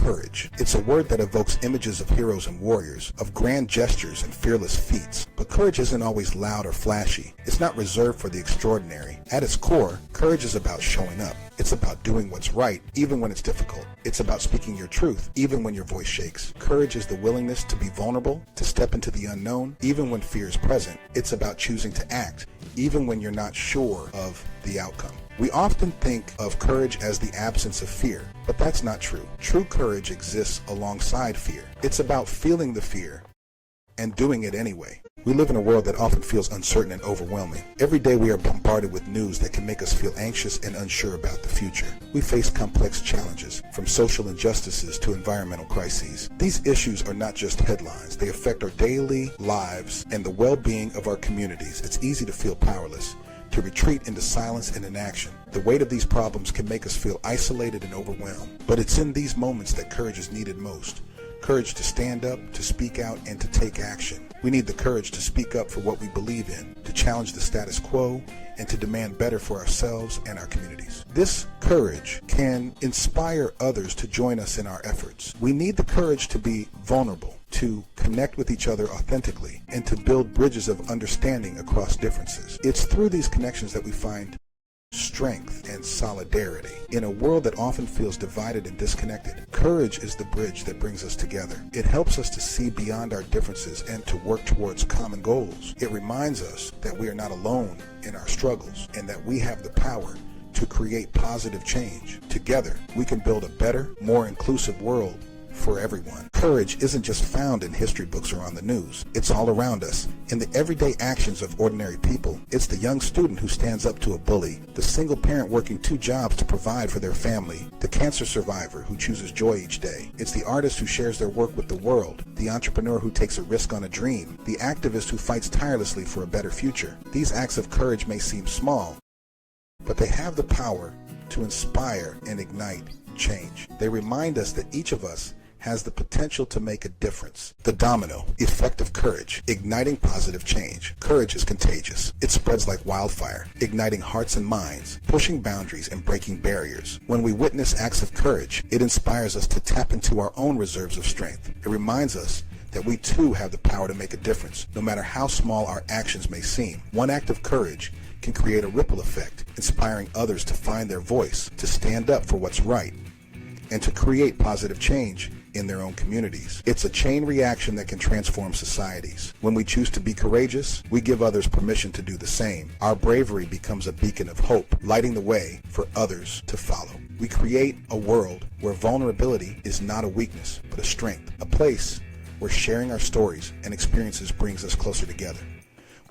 courage. It's a word that evokes images of heroes and warriors, of grand gestures and fearless feats. But courage isn't always loud or flashy. It's not reserved for the extraordinary. At its core, courage is about showing up. It's about doing what's right, even when it's difficult. It's about speaking your truth, even when your voice shakes. Courage is the willingness to be vulnerable, to step into the unknown, even when fear is present. It's about choosing to act, even when you're not sure of the outcome. We often think of courage as the absence of fear, but that's not true. True courage exists alongside fear. It's about feeling the fear and doing it anyway. We live in a world that often feels uncertain and overwhelming. Every day we are bombarded with news that can make us feel anxious and unsure about the future. We face complex challenges, from social injustices to environmental crises. These issues are not just headlines. They affect our daily lives and the well-being of our communities. It's easy to feel powerless, to retreat into silence and inaction. The weight of these problems can make us feel isolated and overwhelmed. But it's in these moments that courage is needed most. Courage to stand up, to speak out, and to take action. We need the courage to speak up for what we believe in, to challenge the status quo, and to demand better for ourselves and our communities. This courage can inspire others to join us in our efforts. We need the courage to be vulnerable, to connect with each other authentically, and to build bridges of understanding across differences. It's through these connections that we find strength and solidarity. In a world that often feels divided and disconnected, courage is the bridge that brings us together. It helps us to see beyond our differences and to work towards common goals. It reminds us that we are not alone in our struggles and that we have the power to create positive change. Together, we can build a better, more inclusive world for everyone. Courage isn't just found in history books or on the news. It's all around us, in the everyday actions of ordinary people. It's the young student who stands up to a bully, the single parent working 2 jobs to provide for their family, the cancer survivor who chooses joy each day. It's the artist who shares their work with the world, the entrepreneur who takes a risk on a dream, the activist who fights tirelessly for a better future. These acts of courage may seem small, but they have the power to inspire and ignite change. They remind us that each of us has the potential to make a difference. The domino effect of courage, igniting positive change. Courage is contagious. It spreads like wildfire, igniting hearts and minds, pushing boundaries and breaking barriers. When we witness acts of courage, it inspires us to tap into our own reserves of strength. It reminds us that we too have the power to make a difference, no matter how small our actions may seem. One act of courage can create a ripple effect, inspiring others to find their voice, to stand up for what's right, and to create positive change in their own communities. It's a chain reaction that can transform societies. When we choose to be courageous, we give others permission to do the same. Our bravery becomes a beacon of hope, lighting the way for others to follow. We create a world where vulnerability is not a weakness, but a strength, a place where sharing our stories and experiences brings us closer together.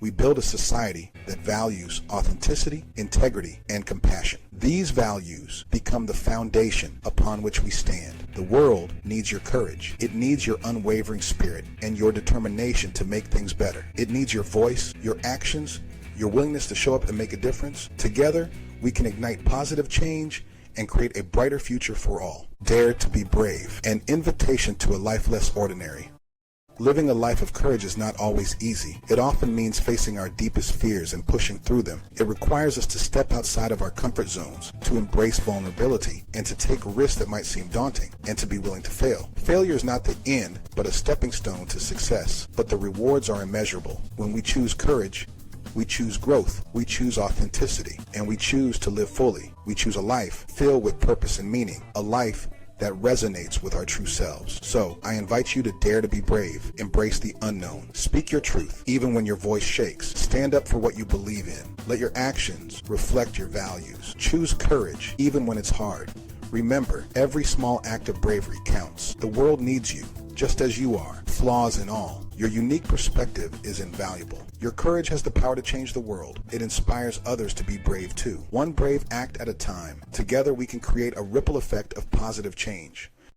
We build a society that values authenticity, integrity, and compassion. These values become the foundation upon which we stand. The world needs your courage. It needs your unwavering spirit and your determination to make things better. It needs your voice, your actions, your willingness to show up and make a difference. Together, we can ignite positive change and create a brighter future for all. Dare to be brave, an invitation to a life less ordinary. Living a life of courage is not always easy. It often means facing our deepest fears and pushing through them. It requires us to step outside of our comfort zones, to embrace vulnerability, and to take risks that might seem daunting, and to be willing to fail. Failure is not the end, but a stepping stone to success. But the rewards are immeasurable. When we choose courage, we choose growth, we choose authenticity, and we choose to live fully. We choose a life filled with purpose and meaning, a life that resonates with our true selves. So, I invite you to dare to be brave, embrace the unknown, speak your truth, even when your voice shakes, stand up for what you believe in, let your actions reflect your values, choose courage, even when it's hard. Remember, every small act of bravery counts. The world needs you, just as you are, flaws and all. Your unique perspective is invaluable. Your courage has the power to change the world. It inspires others to be brave too. One brave act at a time. Together we can create a ripple effect of positive change.